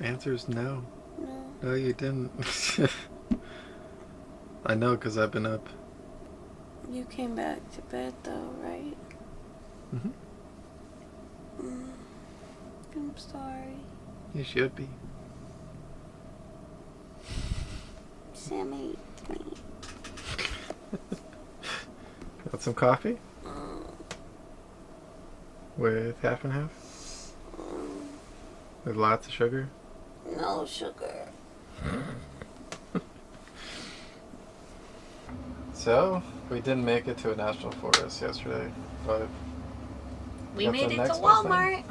Answer is no. No. No, you didn't. I know because I've been up. You came back to bed though, right? Mm-hmm. I'm sorry. You should be. Sammy, me. Got some coffee? With half and half? With lots of sugar? No sugar. So, we didn't make it to a National Forest yesterday, but We got made the it to next best Walmart.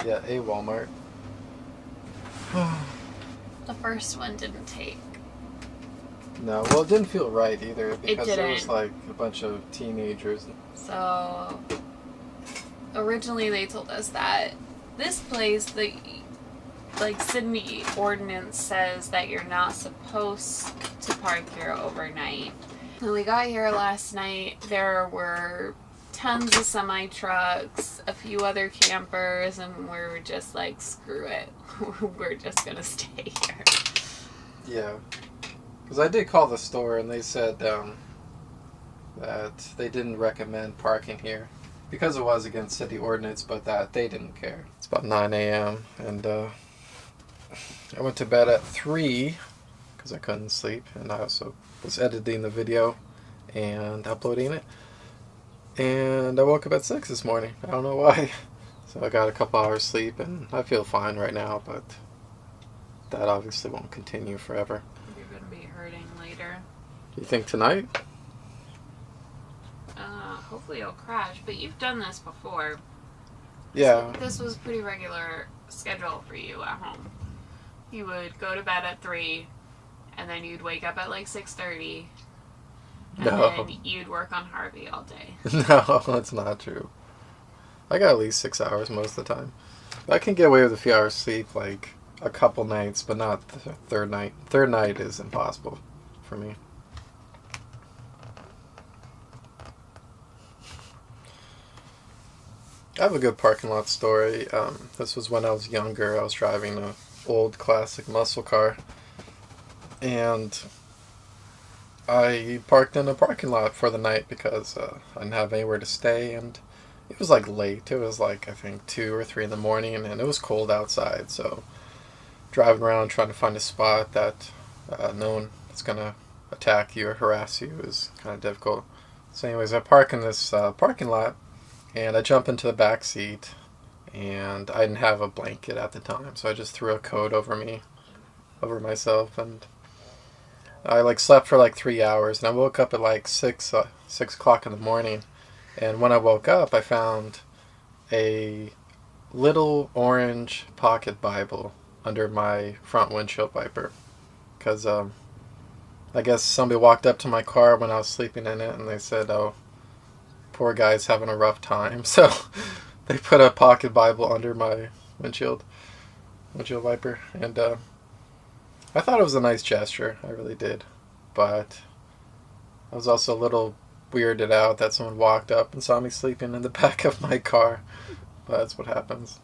yeah, a Walmart. The first one didn't take. No, well, it didn't feel right either because there was didn't. like a bunch of teenagers. So, originally they told us that this place, the Sydney ordinance says that you're not supposed to park here overnight. When we got here last night, there were tons of semi-trucks, a few other campers, and we were just like, screw it. We're just gonna stay here. Yeah. Because I did call the store and they said that they didn't recommend parking here because it was against city ordinance, but that they didn't care. It's about 9 a.m. and I went to bed at 3 because I couldn't sleep, and I also was editing the video and uploading it. And I woke up at 6 this morning. I don't know why. So I got a couple hours sleep and I feel fine right now, but that obviously won't continue forever. You're gonna be hurting later. Do you think tonight? Hopefully you'll crash, but you've done this before. Yeah. So this was a pretty regular schedule for you at home. You would go to bed at 3, and then you'd wake up at like 6:30, and then you'd work on Harvey all day. No, that's not true. I got at least 6 hours most of the time. I can get away with a few hours sleep, like a couple nights, but not the third night. Third night is impossible for me. I have a good parking lot story. This was when I was younger. I was driving an old classic muscle car, and I parked in a parking lot for the night because I didn't have anywhere to stay, and it was like late. It was like I think 2 or 3 in the morning, and it was cold outside. So driving around trying to find a spot that no one is gonna attack you or harass you is kind of difficult. So, anyways, I park in this parking lot, and I jump into the back seat, and I didn't have a blanket at the time, so I just threw a coat over myself, and I like slept for like 3 hours, and I woke up at like 6 o'clock in the morning. And when I woke up, I found a little orange pocket Bible under my front windshield wiper. Because I guess somebody walked up to my car when I was sleeping in it, and they said, oh, poor guy's having a rough time. So they put a pocket Bible under my windshield wiper. And I thought it was a nice gesture. I really did. But I was also a little weirded out that someone walked up and saw me sleeping in the back of my car. But that's what happens.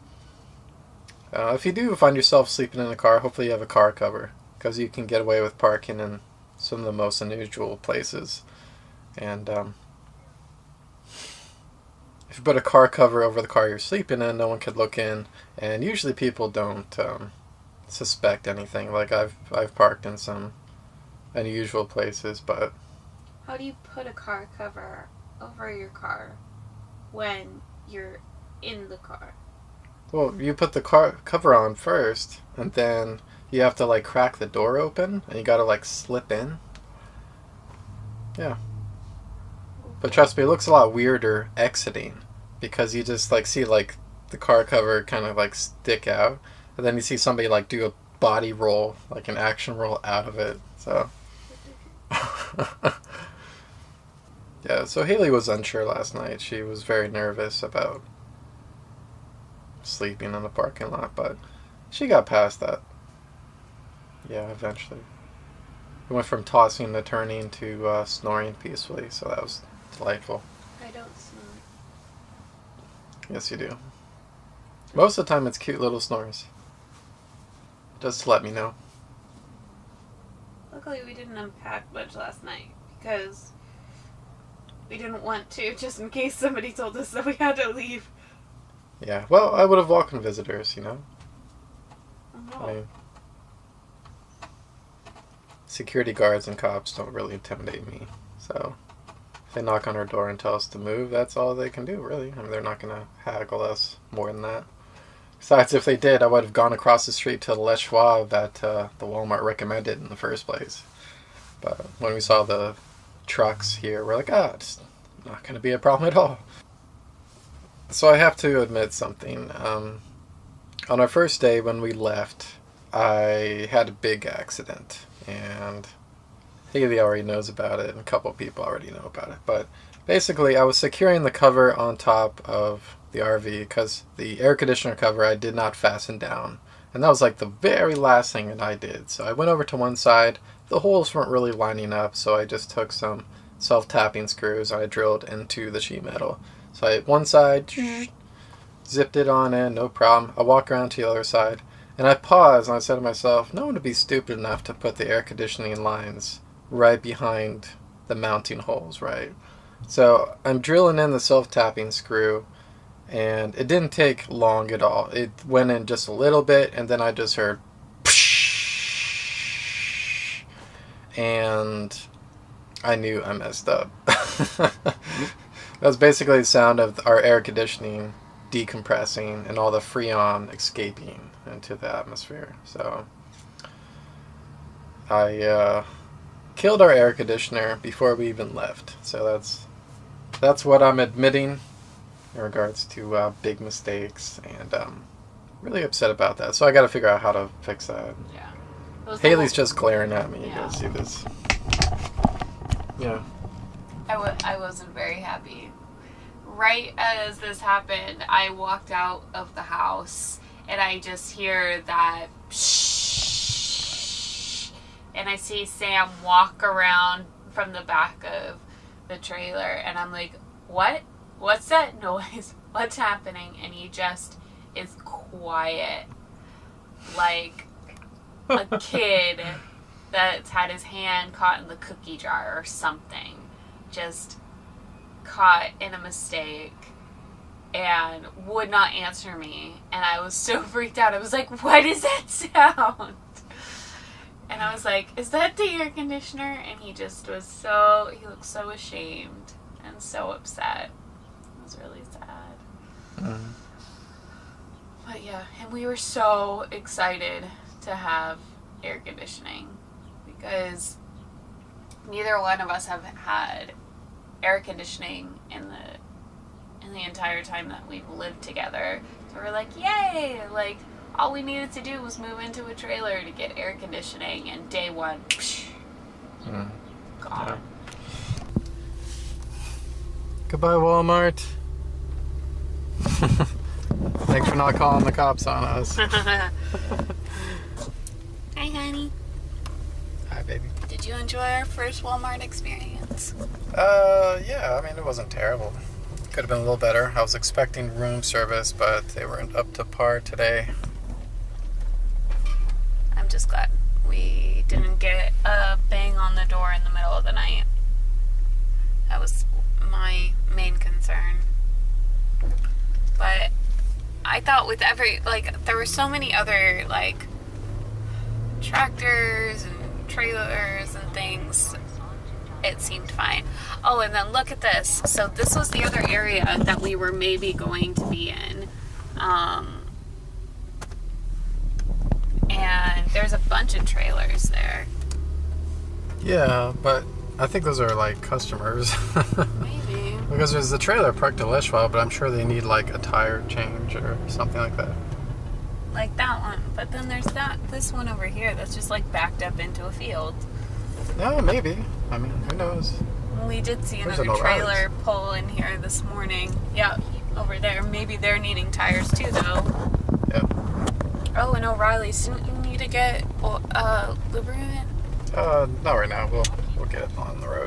If you do find yourself sleeping in a car, hopefully you have a car cover, because you can get away with parking in some of the most unusual places. And if you put a car cover over the car you're sleeping in, no one could look in, and usually people don't suspect anything. Like I've parked in some unusual places, but How do you put a car cover over your car when you're in the car? well, you put the car cover on first, and then you have to like crack the door open, and you gotta like slip in. Yeah. But trust me, it looks a lot weirder exiting, because you just like see like the car cover kind of like stick out, and then you see somebody like do a body roll, like an action roll out of it. So yeah, so Haley was unsure last night. She was very nervous about sleeping in the parking lot, but she got past that. Yeah, eventually. We went from tossing to turning to snoring peacefully, so that was delightful. I don't snore. Yes, you do. Most of the time, it's cute little snores. Just let me know. Luckily, we didn't unpack much last night because we didn't want to, just in case somebody told us that we had to leave. Yeah, well, I would have welcomed visitors, you know? Oh. I mean, security guards and cops don't really intimidate me, so if they knock on our door and tell us to move, that's all they can do, really. I mean, they're not going to haggle us more than that. Besides, if they did, I would have gone across the street to the Les Schwab that the Walmart recommended in the first place. But when we saw the trucks here, we're like, it's not going to be a problem at all. So I have to admit something. On our first day when we left, I had a big accident. And Haley already knows about it, and a couple of people already know about it. But basically, I was securing the cover on top of the RV because the air conditioner cover I did not fasten down. And that was like the very last thing that I did. So I went over to one side. The holes weren't really lining up, so I just took some self-tapping screws and I drilled into the sheet metal. So I hit one side, zipped it on in, no problem. I walk around to the other side, and I paused and I said to myself, no one would be stupid enough to put the air conditioning lines right behind the mounting holes, right? So I'm drilling in the self-tapping screw, and it didn't take long at all. It went in just a little bit, and then I just heard and I knew I messed up. That was basically the sound of our air conditioning decompressing and all the freon escaping into the atmosphere. So I killed our air conditioner before we even left. So that's what I'm admitting in regards to big mistakes, and really upset about that. So I got to figure out how to fix that. Yeah. Haley's just glaring at me. Yeah. You guys see this? Yeah. I wasn't very happy. Right as this happened, I walked out of the house and I just hear that shh, and I see Sam walk around from the back of the trailer, and I'm like, what? What's that noise? What's happening? And he just is quiet, like a kid that's had his hand caught in the cookie jar or something. Just caught in a mistake and would not answer me. And I was so freaked out. I was like, what is that sound? And I was like, is that the air conditioner? And he just was he looked so ashamed and so upset. It was really sad. Mm-hmm. But yeah, and we were so excited to have air conditioning because neither one of us have had air conditioning in the entire time that we've lived together. So we're like, yay! Like, all we needed to do was move into a trailer to get air conditioning, and day one, gone. Yeah. Goodbye, Walmart. Thanks for not calling the cops on us. Hi, honey. Hi, baby. Did you enjoy our first Walmart experience? Yeah, I mean, it wasn't terrible. Could have been a little better. I was expecting room service, but they weren't up to par today. I'm just glad we didn't get a bang on the door in the middle of the night. That was my main concern. But I thought with there were so many other, tractors and trailers and things, it seemed fine. Oh, and then look at this. So this was the other area that we were maybe going to be in. And there's a bunch of trailers there. Yeah, but I think those are, customers. Maybe. Because there's the trailer parked at Les Schwab, but I'm sure they need, a tire change or something like that. Like that one. But then there's this one over here that's just, backed up into a field. Yeah, maybe. I mean, who knows? We did see There's another an trailer pull in here this morning. Yeah, over there. Maybe they're needing tires too, though. Yeah. Oh, and O'Reilly's. Didn't you need to get lubricant? Not right now. We'll get it on the road.